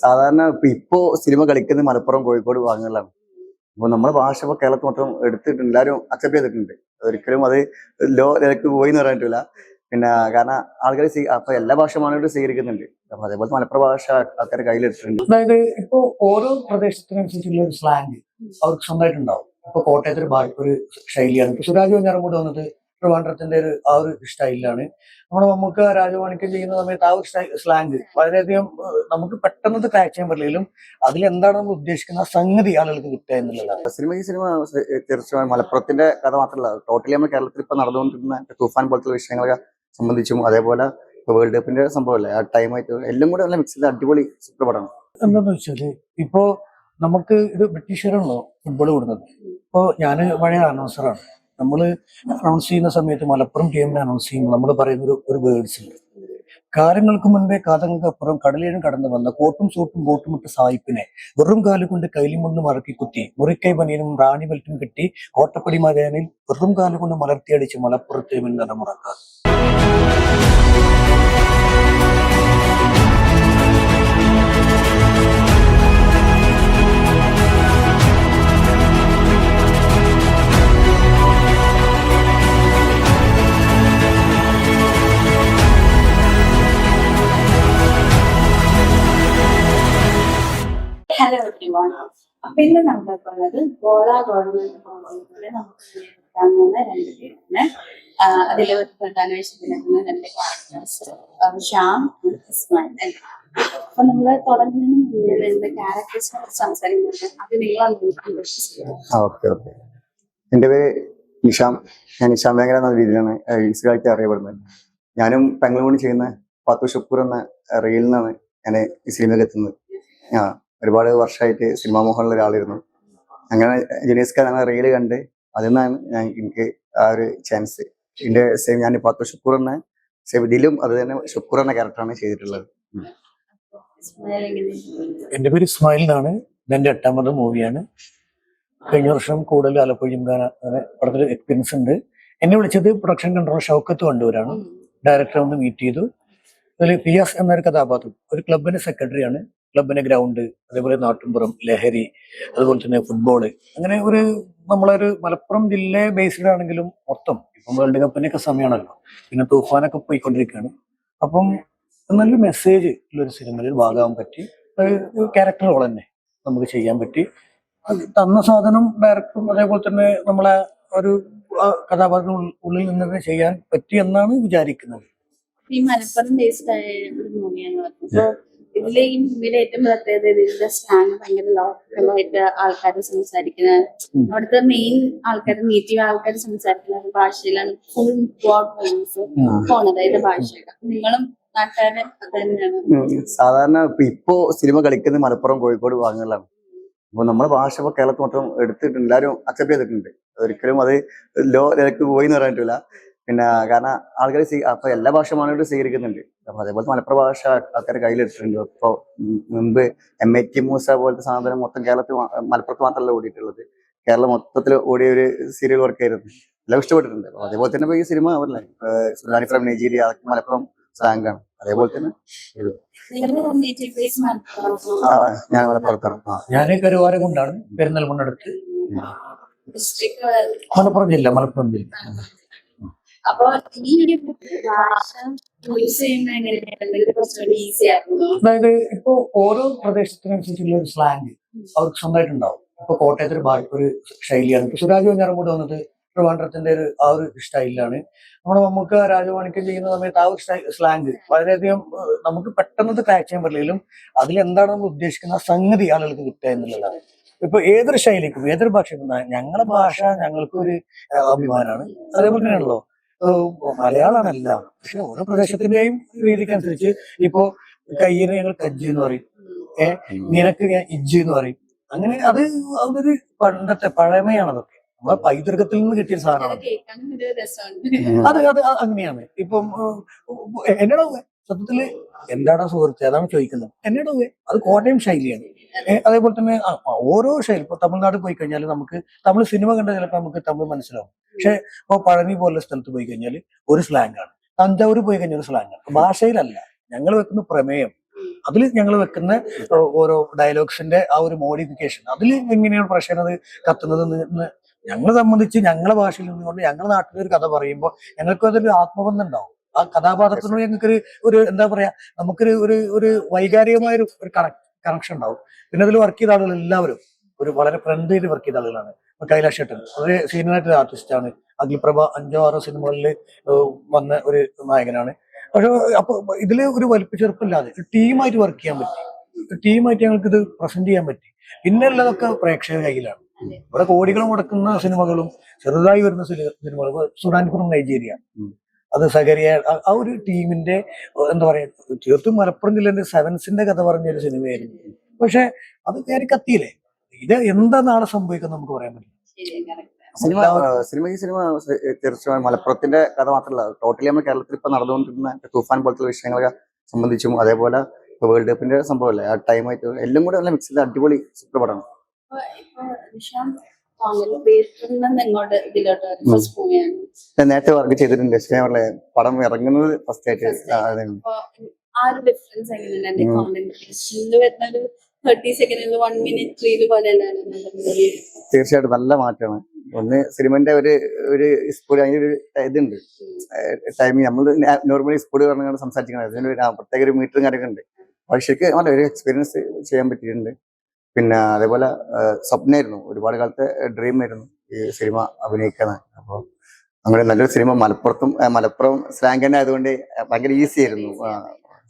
സാധാരണ ഇപ്പോ സിനിമ കളിക്കുന്നത് മലപ്പുറം കോഴിക്കോട് ഭാഗങ്ങളിലാണ്. അപ്പൊ നമ്മുടെ ഭാഷ ഇപ്പൊ കേരളത്തിൽ മൊത്തം എടുത്തിട്ടുണ്ട്, എല്ലാവരും അക്സെപ്റ്റ് ചെയ്തിട്ടുണ്ട്. ഒരിക്കലും അത് ലോ നിലക്ക് പോയി എന്ന് പറയാൻ പറ്റില്ല. പിന്നെ കാരണം ആൾക്കാർ അപ്പൊ എല്ലാ ഭാഷമാണോട്ട് സ്വീകരിക്കുന്നുണ്ട്. അപ്പൊ അതേപോലെ മലപ്പുറം ഭാഷ ആൾക്കാർ കയ്യിലെടുത്തിട്ടുണ്ട്. അതായത് ഇപ്പൊ ഓരോ പ്രദേശത്തിനനുസരിച്ചുള്ള ഒരു സ്ലാങ് അവർക്ക് സ്വന്തമായിട്ടുണ്ടാവും. ഇപ്പൊ കോട്ടയത്തെ ഒരു ശൈലിയാണ്. ഇപ്പൊ സുരാജ് വെഞ്ഞാറമൂട് വന്നത് ട്രിവാൻഡ്രത്തിന്റെ ആ ഒരു സ്റ്റൈലിലാണ്. നമ്മുടെ മമ്മൂക്ക രാജമാണിക്യം ചെയ്യുന്ന സമയത്ത് ആ ഒരു സ്ലാങ് വളരെയധികം നമുക്ക് പെട്ടെന്ന് ക്രാച്ച് ചെയ്യാൻ പറ്റില്ലെങ്കിലും അതിലെന്താണ് നമ്മൾ ഉദ്ദേശിക്കുന്ന സംഗതി ആളുകൾക്ക് കിട്ടുക എന്നുള്ളതാണ്. ഈ സിനിമ തീർച്ചയായും മലപ്പുറത്തിന്റെ കഥ മാത്രമല്ല, ടോട്ടലി നമ്മൾ കേരളത്തിൽ ഇപ്പൊ നടന്നുകൊണ്ടിരിക്കുന്ന തൂഫാൻ പോലത്തെ വിഷയങ്ങളൊക്കെ സംബന്ധിച്ചും അതേപോലെ വേൾഡ് കപ്പിന്റെ സംഭവമല്ലേ, ആ ടൈമായിട്ട് എല്ലാം കൂടെ നല്ല മിക്സ് ചെയ്ത് അടിപൊളി സൂപ്പർ പടമാണ്. എന്താന്ന് വെച്ചാല് ഇപ്പോ നമുക്ക് ഇത് ബ്രിട്ടീഷുകാരാണല്ലോ ഫുട്ബോൾ കൊടുക്കുന്നത്. ഇപ്പോ ഞാൻ പഴയ അനൗൺസറാണ്. നമ്മൾ അനൗൺസ് ചെയ്യുന്ന സമയത്ത് മലപ്പുറം ടീമിനെ അനൗൺസ് ചെയ്യുമ്പോൾ നമ്മൾ പറയുന്ന ഒരു വേർഡ്സ് ഉണ്ട്. കാലങ്ങൾക്ക് മുൻപേ കാതങ്ങൾക്കപ്പുറം കടലേഴും കടന്നു വന്ന കോട്ടും സൂട്ടും ബോട്ടും ഇട്ട് സായിപ്പിനെ വെറും കാലുകൊണ്ട് കൈലിമുണ്ട് മറക്കി കുത്തി മുറിക്കൈ പനിയനും റാണി ബെൽറ്റും കെട്ടി കോട്ടപ്പടി മകനിൽ വെറും കാലുകൊണ്ട് മലർത്തിയടിച്ച് മലപ്പുറത്തെ തലമുറക്കാർ. Hello everyone. അപ്പൊ ഇന്ന് നമ്മളിപ്പോ ഉള്ളത് ഗോള ഗവൺമെന്റ് കോളേജിലെ നമുക്ക് കാണുന്ന രണ്ട് പേരാണ്. അതിലെ ഒരു പ്രധാന വേഷത്തിലെത്തുന്ന രണ്ട് ക്യാരക്ടേഴ്സ് ഷ്യാം, ഇസ്മായിൽ. അപ്പൊ നമ്മള് തുടങ്ങുന്നതിന് മുന്നേ ക്യാരക്ടേഴ്സ് സംസാരിക്കുന്നത് അത് നിങ്ങളാണ്. എന്റെ പേര് നിഷാം. ഞാൻ നിഷാം ഭയങ്കര എന്ന രീതിയിലാണ് ഇൻസ്റ്റഗ്രാമിൽ അറിയപ്പെടുന്നത്. ഞാനും പെങ്ങളൂടി ചെയ്യുന്ന പത്തു ഷുക്കൂർ എന്ന റീലിൽ നിന്നാണ് ഞാൻ ഈ സിനിമയിൽ എത്തുന്നത്. ഒരുപാട് വർഷമായിട്ട് സിനിമാ മോഹമുള്ള ഒരാളായിരുന്നു. അങ്ങനെ ജുനീസ്കാർ എന്ന റീല് കണ്ട് അതിൽ നിന്നാണ് എനിക്ക് ആ ഒരു ചാൻസ്. ഇതിന്റെ സെയിം ഞാൻ പത്തു ഷുക്കൂർ എന്ന ഇതിലും അത് തന്നെ ഷുക്കൂർ എന്ന ക്യാരക്ടറാണ് ചെയ്തിട്ടുള്ളത്. എന്റെ പേര് ഇസ്മായിൽ എന്നാണ്. ഇതെന്റെ 8ാമത് മൂവിയാണ്. കഴിഞ്ഞ വർഷം കൂടുതൽ ആലപ്പുഴ അങ്ങനെ പടത്തിൽ എക്സ്പീരിയൻസ് ഉണ്ട്. എന്നെ വിളിച്ചത് പ്രൊഡക്ഷൻ കൺട്രോളർ ഷൗക്കത്ത് വണ്ടൂരാണ്. ഡയറക്ടറെ ഒന്ന് മീറ്റ് ചെയ്തു. അതിൽ പിയാസ് എന്നൊരു കഥാപാത്രം ഒരു ക്ലബിന്റെ സെക്രട്ടറിയാണ്. ക്ലബിന്റെ ഗ്രൗണ്ട്, അതേപോലെ നാട്ടുംപുറം, ലഹരി, അതുപോലെ തന്നെ ഫുട്ബോള്, അങ്ങനെ നമ്മളൊരു മലപ്പുറം ജില്ലയെ ബേസ്ഡ് ആണെങ്കിലും മൊത്തം ഇപ്പം വേൾഡ് കപ്പിന്റെ ഒക്കെ സമയമാണല്ലോ, പിന്നെ തൂഫാനൊക്കെ പോയിക്കൊണ്ടിരിക്കുകയാണ്. അപ്പം നല്ല മെസ്സേജ് ഉള്ളൊരു സിനിമയിൽ ഭാഗമാകാൻ പറ്റി. ക്യാരക്ടർ റോൾ തന്നെ നമുക്ക് ചെയ്യാൻ പറ്റി. തന്ന സാധനം ഡയറക്ടറും അതേപോലെ തന്നെ നമ്മളെ ഒരു കഥാപാത്രം ഉള്ളിൽ നിന്ന് ചെയ്യാൻ പറ്റി എന്നാണ് വിചാരിക്കുന്നത്. ഈ മലപ്പുറം ബേസ്ഡ് ആയ ഒരു മൂവിയാണ് പറഞ്ഞത്. ഇതിലെ ഈ മൂവിയിലെ ഏറ്റവും പ്രത്യേകത ഇതിന്റെ സ്ലാങ് ഭയങ്കര ലോക്കലായിട്ട് ആൾക്കാർ സംസാരിക്കുന്ന, അവിടുത്തെ മെയിൻ ആൾക്കാർ നേറ്റീവ് ആൾക്കാർ സംസാരിക്കുന്ന ഭാഷയിലാണ് ഫുൾ പോണത്. ഇത് ഭാഷയൊക്കെ നിങ്ങളും നാട്ടുകാരെ തന്നെയാണ്. സാധാരണ ഇപ്പോ സിനിമ കളിക്കുന്നത് മലപ്പുറം കോഴിക്കോട് ഭാഗങ്ങളിലാണ്. അപ്പൊ നമ്മുടെ ഭാഷ ഇപ്പൊ കേരളത്തിൽ മൊത്തം എടുത്തിട്ടുണ്ട്, എല്ലാവരും അക്സെപ്റ്റ് ചെയ്തിട്ടുണ്ട്. ഒരിക്കലും അത് ലോ നിലക്ക് പോയി എന്ന് പറയാൻ പറ്റില്ല. പിന്നെ കാരണം ആൾക്കാർ അപ്പൊ എല്ലാ ഭാഷമാണോട്ട് സ്വീകരിക്കുന്നുണ്ട്. അപ്പൊ അതേപോലെ മലപ്പുറം ഭാഷ ആൾക്കാർ കയ്യിലെടുത്തിട്ടുണ്ട്. ഇപ്പൊ മുമ്പ് MAT മൂസ പോലത്തെ സാധനം മൊത്തം കേരളത്തിൽ മലപ്പുറത്ത് മാത്രമല്ല ഓടിയിട്ടുള്ളത്, കേരളം മൊത്തത്തിൽ ഓടിയ ഒരു സീരിയൽ വർക്കായിരുന്നു. എല്ലാം ഇഷ്ടപ്പെട്ടിട്ടുണ്ട്. അപ്പൊ അതേപോലെ തന്നെ ഈ സിനിമ അവരല്ലേ സുലാനി ഫ്രം നൈജീരിയ, അതൊക്കെ മലപ്പുറം സ്ലാങ് ആണ്. അതേപോലെ തന്നെ ഞാൻ മലപ്പുറത്താണ്. ഞാൻ കരുവാരം കൊണ്ടാണ് പെരുന്തൽമണ്ണടുത്ത് മലപ്പുറം ജില്ല. അപ്പൊ ഈ ഒരു ഭാഷ യൂസ് ചെയ്യുന്ന എങ്ങനെയാണ് ഈസി ആക്കുന്നു? അതായത് ഇപ്പൊ ഓരോ പ്രദേശത്തിനനുസരിച്ചുള്ള ഒരു സ്ലാങ് അവർക്ക് സ്വന്തമായിട്ടുണ്ടാവും. ഇപ്പൊ കോട്ടയത്തെ ഒരു ശൈലിയാണ്. ഇപ്പൊ സുരാജ് വെഞ്ഞാറമൂട് വന്നത് ട്രിവാൻഡ്രത്തിന്റെ ആ ഒരു സ്റ്റൈലിലാണ്. നമ്മുടെ മമ്മൂക്ക രാജമാണിക്യം ചെയ്യുന്ന സമയത്ത് ആ ഒരു സ്ലാങ് വളരെയധികം നമുക്ക് പെട്ടെന്ന് ക്രാച്ച് ചെയ്യാൻ പറ്റില്ലെങ്കിലും അതിലെന്താണ് നമ്മൾ ഉദ്ദേശിക്കുന്ന സംഗതി ആളുകൾക്ക് കിട്ടുക എന്നുള്ളതാണ്. ഇപ്പൊ ഏതൊരു ശൈലിക്കും ഏതൊരു ഭാഷയ്ക്കും ഞങ്ങളുടെ ഭാഷ ഞങ്ങൾക്ക് ഒരു അഭിമാനമാണ്. അതേപോലെ തന്നെയാണല്ലോ മലയാളമല്ല, പക്ഷെ ഓരോ പ്രദേശത്തിന്റെയും രീതിക്കനുസരിച്ച് ഇപ്പോ കയ്യിന് ഞങ്ങൾ കജ്ജി എന്ന് പറയും, നിനക്ക് ഞാൻ ഇജ്ജ് എന്ന് പറയും. അങ്ങനെ അതൊരു പണ്ടത്തെ പഴമയാണ്. അതൊക്കെ നമ്മളെ പൈതൃകത്തിൽ നിന്ന് കിട്ടിയ സാധനമാണ്. അത് അങ്ങനെയാണ്. ഇപ്പം എന്നോട് സത്യത്തില് എന്താടാ സുഹൃത്ത് അതാണ് ചോദിക്കുന്നത്. എന്നോട് അത് കോട്ടയം ശൈലിയാണ്. അതേപോലെ തന്നെ ഓരോ ശൈലി ഇപ്പൊ തമിഴ്നാട് പോയി കഴിഞ്ഞാൽ നമുക്ക് തമിഴ് സിനിമ കണ്ട ചിലപ്പോൾ നമുക്ക് തമിഴ് മനസ്സിലാവും. പക്ഷെ ഇപ്പൊ പഴനി പോലുള്ള സ്ഥലത്ത് പോയി കഴിഞ്ഞാൽ ഒരു സ്ലാങ് ആണ്. തഞ്ചാവൂർ പോയി കഴിഞ്ഞാൽ ഒരു സ്ലാങ് ആണ്. ഭാഷയിലല്ല, ഞങ്ങൾ വെക്കുന്ന പ്രമേയം അതിൽ ഞങ്ങൾ വെക്കുന്ന ഓരോ ഡയലോഗ്സിന്റെ ആ ഒരു മോഡിഫിക്കേഷൻ അതിൽ എങ്ങനെയാണ് പ്രശ്നം അത് കത്തുന്നത് ഞങ്ങളെ സംബന്ധിച്ച് ഞങ്ങളെ ഭാഷയിൽ നിന്നുകൊണ്ട് ഞങ്ങളുടെ നാട്ടിലെ ഒരു കഥ പറയുമ്പോൾ ഞങ്ങൾക്ക് അതൊരു ആത്മബന്ധം ഉണ്ടാവും. ആ കഥാപാത്രത്തിനോട് ഞങ്ങൾക്കൊരു ഒരു എന്താ പറയാ നമുക്കൊരു ഒരു ഒരു വൈകാരികമായ ഒരു കണക്ഷൻ ഉണ്ടാവും. പിന്നെ അതിൽ വർക്ക് ചെയ്ത ആളുകൾ എല്ലാവരും ഒരു വളരെ ഫ്രണ്ട്ലിയിൽ വർക്ക് ചെയ്ത ആളുകളാണ്. കൈലാഷ് ഏട്ടൻ ഒരു സീനിയറായിട്ട് ആർട്ടിസ്റ്റാണ്. അഗ്നിപ്രഭ 5-6 സിനിമകളിൽ വന്ന ഒരു നായകനാണ്. പക്ഷെ അപ്പൊ ഇതില് ഒരു വലിപ്പച്ചെറുപ്പില്ലാതെ ടീമായിട്ട് വർക്ക് ചെയ്യാൻ പറ്റി. ടീമായിട്ട് ഞങ്ങൾക്ക് ഇത് പ്രസന്റ് ചെയ്യാൻ പറ്റി. പിന്നെ ഉള്ളതൊക്കെ പ്രേക്ഷക കയ്യിലാണ്. ഇവിടെ കോടികൾ മുടക്കുന്ന സിനിമകളും ചെറുതായി വരുന്ന സിനിമകൾ സുഡാൻ ഫ്രം നൈജീരിയ, അത് സഗരിയ, ആ ഒരു ടീമിന്റെ എന്താ പറയാ തീർത്തും മലപ്പുറം ജില്ലേന്റെ സെവൻസിന്റെ കഥ പറഞ്ഞൊരു സിനിമയായിരുന്നു. പക്ഷെ അത് കയറി കത്തിയില്ലേ. ഇത് എന്താ നാളെ സംഭവിക്കുന്നത് നമുക്ക് പറയാൻ പറ്റില്ല. ഈ സിനിമ തീർച്ചയായും മലപ്പുറത്തിന്റെ കഥ മാത്രമല്ല, ടോട്ടലി നമ്മൾ കേരളത്തിൽ ഇപ്പൊ നടന്നുകൊണ്ടിരുന്ന തൂഫാൻ പോലത്തെ വിഷയങ്ങളെ സംബന്ധിച്ചും അതേപോലെ വേൾഡ് കപ്പിന്റെ സംഭവമല്ലേ ആ ടൈമായിട്ട് എല്ലാം കൂടെ നല്ല മിക്സ് ചെയ്ത് അടിപൊളി സൂപ്പർ പടമാണ്. നേരത്തെ വർക്ക് ചെയ്തിട്ടുണ്ട്. പടം ഇറങ്ങുന്നത് ഫസ്റ്റ് ആയിട്ട് തീർച്ചയായിട്ടും നല്ല മാറ്റമാണ്. ഒന്ന് സിനിമന്റെ ഒരു സ്പീഡ് അതിനൊരു ഇതുണ്ട് ടൈമിങ്. നമ്മൾ നോർമലി സ്പീഡ് പറഞ്ഞാൽ സംസാരിക്കണം. അതിന് പ്രത്യേക ഒരു മീറ്ററും കാര്യമൊക്കെ ഉണ്ട്. പക്ഷെ ശരിക്കും നല്ല ഒരു എക്സ്പീരിയൻസ് ചെയ്യാൻ പറ്റിയിട്ടുണ്ട്. പിന്നെ അതേപോലെ സ്വപ്നമായിരുന്നു, ഒരുപാട് കാലത്തെ ഡ്രീം ആയിരുന്നു ഈ സിനിമ അഭിനയിക്കാൻ. അപ്പോൾ അങ്ങനെ നല്ലൊരു സിനിമ മലപ്പുറം സ്ലാങ് തന്നെ ആയതുകൊണ്ട് ഭയങ്കര ഈസി ആയിരുന്നു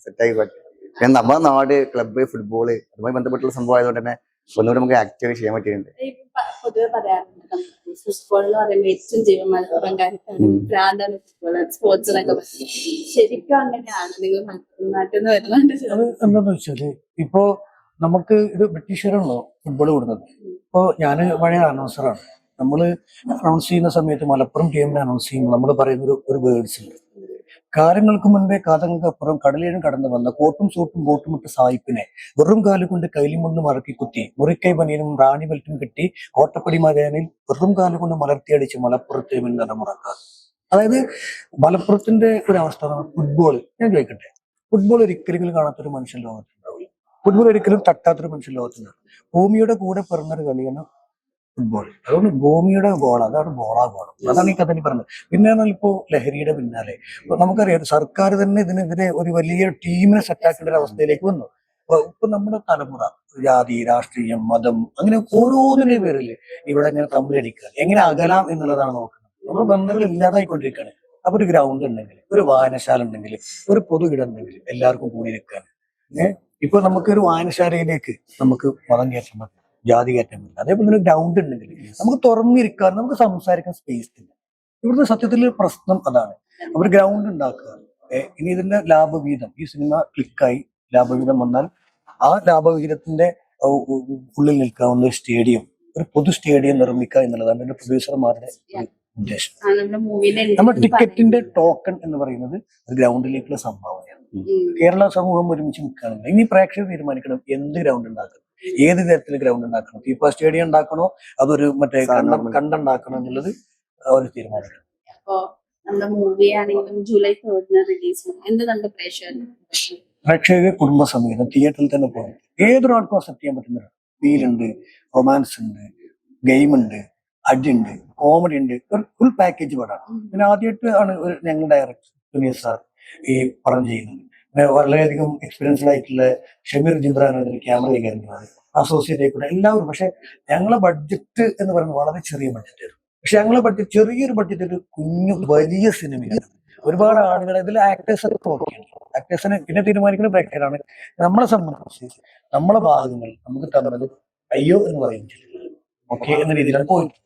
സെറ്റായി പറ്റി. പിന്നെ നമ്മുടെ നാട് ക്ലബ്ബ് ഫുട്ബോള് അതുമായി ബന്ധപ്പെട്ടുള്ള സംഭവം ആയതുകൊണ്ട് തന്നെ ഒന്നുകൂടി നമുക്ക് ആക്റ്റീവ് ചെയ്യാൻ പറ്റിയിട്ടുണ്ട്. പൊതുവെ പറയാറുണ്ട് ഫുട്ബോൾ എന്ന് പറയുമ്പോൾ ഏറ്റവും ജീവൻ മലപ്പുറംകാർക്കാണ്, ഭ്രാന്താണ് ഫുട്ബോൾ സ്പോർട്സിനൊക്കെ പറ്റി. ശരിക്കും അങ്ങനെയാണ് നിങ്ങൾ മലപ്പുറം നാട്ടിൽ നിന്ന് വരുന്നുണ്ട്? അത് എന്താന്ന് വെച്ചാല് ഇപ്പോ നമുക്ക് ഇത് ബ്രിട്ടീഷുകാരാണല്ലോ ഫുട്ബോൾ കൊടുക്കുന്നത്. ഇപ്പോ ഞാൻ പഴയ അനൗൺസറാണ്. നമ്മൾ അനൗൺസ് ചെയ്യുന്ന സമയത്ത് മലപ്പുറം ടീമിനെ അനൗൺസ് ചെയ്യുമ്പോൾ നമ്മൾ പറയുന്ന ഒരു വേർഡ്സ് ഉണ്ട്. കാലങ്ങൾക്ക് മുൻപേ കാതങ്ങൾക്കപ്പുറം കടലേഴും കടന്നു വന്ന കോട്ടും സൂട്ടും ബോട്ടും ഇട്ട് സായിപ്പിനെ വെറും കാലുകൊണ്ട് കൈലിമുണ്ട് മറക്കി കുത്തി മുറിക്കൈ പനിയനും റാണി ബെൽറ്റും കെട്ടി കോട്ടപ്പടി മകനിൽ വെറും കാലുകൊണ്ട് മലർത്തിയടിച്ച് മലപ്പുറത്തെ തലമുറക്കാർ. അതായത് മലപ്പുറത്തിന്റെ ഒരു അവസ്ഥ ഫുട്ബോൾ. ഞാൻ ചോദിക്കട്ടെ, ഫുട്ബോൾ ഒരിക്കലെങ്കിലും കാണാത്തൊരു മനുഷ്യൻ ലോകത്തുണ്ടാവില്ല. ഫുട്ബോൾ ഒരിക്കലും തട്ടാത്തൊരു മനുഷ്യൻ ലോകത്തുണ്ടാവും. ഭൂമിയുടെ കൂടെ പിറന്നൊരു കളിയാണ് ഫുട്ബോൾ. അതുകൊണ്ട് ഭൂമിയുടെ ഗോൾ, അതാണ് ഗോളാ ഗോളം. അതാണ് ഈ കഥയിൽ പറഞ്ഞത്. പിന്നെ ഇപ്പോ ലഹരിയുടെ പിന്നാലെ നമുക്കറിയാം സർക്കാർ തന്നെ ഇതിനെതിരെ ഒരു വലിയ ടീമിനെ സെറ്റാക്കേണ്ട ഒരു അവസ്ഥയിലേക്ക് വന്നു. ഇപ്പൊ നമ്മുടെ തലമുറ ജാതി, രാഷ്ട്രീയം, മതം അങ്ങനെ ഓരോന്നിന്റെ പേരില് ഇവിടെ ഇങ്ങനെ തമ്മിലടിക്കുക, എങ്ങനെ അകലാം എന്നുള്ളതാണ് നോക്കുന്നത്. നമ്മുടെ ബന്ധങ്ങൾ ഇല്ലാതായിക്കൊണ്ടിരിക്കുകയാണ്. അപ്പൊ ഒരു ഗ്രൗണ്ട് ഉണ്ടെങ്കിൽ, ഒരു വായനശാല ഉണ്ടെങ്കിൽ, ഒരു പൊതു ഇടം ഉണ്ടെങ്കിൽ എല്ലാവർക്കും കൂടിയിരിക്കാൻ. ഇപ്പൊ നമുക്ക് ഒരു വായനശാലയിലേക്ക് നമുക്ക് മതം കയറ്റാൻ പറ്റില്ല, ജാതി കയറ്റാൻ പറ്റില്ല. അതേപോലെ തന്നെ ഗ്രൗണ്ട് ഉണ്ടെങ്കിൽ നമുക്ക് തുറന്നിരിക്കാൻ, നമുക്ക് സംസാരിക്കാൻ സ്പേസ് ഇല്ല. ഇവിടുത്തെ സത്യത്തില് പ്രശ്നം അതാണ്. അവർ ഗ്രൗണ്ട് ഉണ്ടാക്കുക. ഇനി ഇതിന്റെ ലാഭവിഹിതം, ഈ സിനിമ ക്ലിക്കായി ലാഭവിഹിതം വന്നാൽ ആ ലാഭവിഹിതത്തിന്റെ ഉള്ളിൽ നിൽക്കാവുന്ന ഒരു സ്റ്റേഡിയം, ഒരു പൊതു സ്റ്റേഡിയം നിർമ്മിക്കുക എന്നുള്ളതാണ് എന്റെ പ്രൊഡ്യൂസർമാരുടെ ഉദ്ദേശം. നമ്മുടെ ടിക്കറ്റിന്റെ ടോക്കൺ എന്ന് പറയുന്നത് ഒരു ഗ്രൗണ്ടിലേക്കുള്ള സംഭാവനയാണ്. കേരള സമൂഹം ഒരുമിച്ച് നിൽക്കുകയാണെങ്കിൽ ഇനി പ്രേക്ഷകർ തീരുമാനിക്കണം എന്ത് ഗ്രൗണ്ട് ഉണ്ടാക്കണം, ഏത് തരത്തിൽ ഗ്രൗണ്ട് ഉണ്ടാക്കണം. ഫിഫ സ്റ്റേഡിയം ഉണ്ടാക്കണോ അതൊരു മറ്റേ കണ്ടുണ്ടാക്കണോ എന്നുള്ളത് അവർ തീരുമാനിക്കണം. പ്രേക്ഷകർ കുടുംബസമേതം തിയേറ്ററിൽ തന്നെ പോകും. ഏതൊരാൾക്കും അക്സെപ്റ്റ് ചെയ്യാൻ പറ്റുന്ന ഫീലുണ്ട്, റൊമാൻസ് ഉണ്ട്, ഗെയിം ഉണ്ട്, അടിയുണ്ട്, കോമഡി ഉണ്ട്, ഒരു ഫുൾ പാക്കേജ് പടമാണ്. പിന്നെ ആദ്യമായിട്ട് ആണ് ഞങ്ങൾ ഡയറക്ടർ സുനീർ സാർ ഈ പടം ചെയ്യുന്നത്. വളരെയധികം എക്സ്പീരിയൻസ്ഡ് ആയിട്ടുള്ള ഷമീർ ജിബ്രാനാണ് ക്യാമറ കയറുന്നത്, അസോസിയേറ്റ് ആയിക്കൂടെ എല്ലാവരും. പക്ഷെ ഞങ്ങളെ ബഡ്ജറ്റ് എന്ന് പറയുന്നത് വളരെ ചെറിയ ബഡ്ജറ്റ് ആയിരുന്നു. പക്ഷെ ഞങ്ങളെ ബഡ്ജറ്റ് ചെറിയൊരു ബഡ്ജറ്റ് ഒരു കുഞ്ഞു വലിയ സിനിമയാണ്. ഒരുപാട് ആളുകൾ ഇതിൽ ആക്ടേഴ്സൊക്കെ ഓക്കെയാണ്. ആക്ടേഴ്സിനെ പിന്നെ തീരുമാനിക്കുന്ന പ്രേക്ഷകരാണ്. നമ്മളെ സംബന്ധിച്ച് നമ്മളെ ഭാഗങ്ങൾ നമുക്ക് തന്നത് അയ്യോ എന്ന് പറയുന്നത് ഓക്കെ എന്ന രീതിയിലാണ് പോയിട്ട്.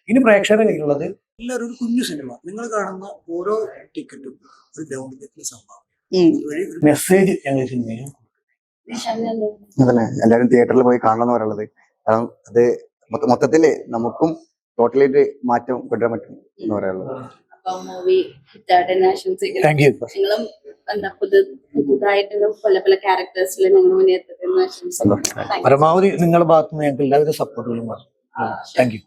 ഇനി പ്രേക്ഷകരുടെ കയ്യിലുള്ളത് എല്ലാവരും ഒരു കുഞ്ഞു സിനിമ. നിങ്ങൾ കാണുന്ന ഓരോ ടിക്കറ്റും ഒരു ഗ്രൗണ്ടിലേക്ക് സംഭവം മെസ്സേജ് ഞങ്ങൾ സിനിമയിൽ അതന്നെ എല്ലാവരും തിയേറ്ററിൽ പോയി കാണണം എന്ന് പറയുന്നത്. കാരണം അത് മൊത്തത്തില് നമുക്കും ടോട്ടലായിട്ട് മാറ്റം കൊണ്ടുവരാൻ പറ്റും എന്ന് പറയാനുള്ളത്. പരമാവധി നിങ്ങളുടെ ഭാഗത്തുനിന്ന് ഞങ്ങൾക്ക് എല്ലാവിധ സപ്പോർട്ടുകളും വേണം. Thank you.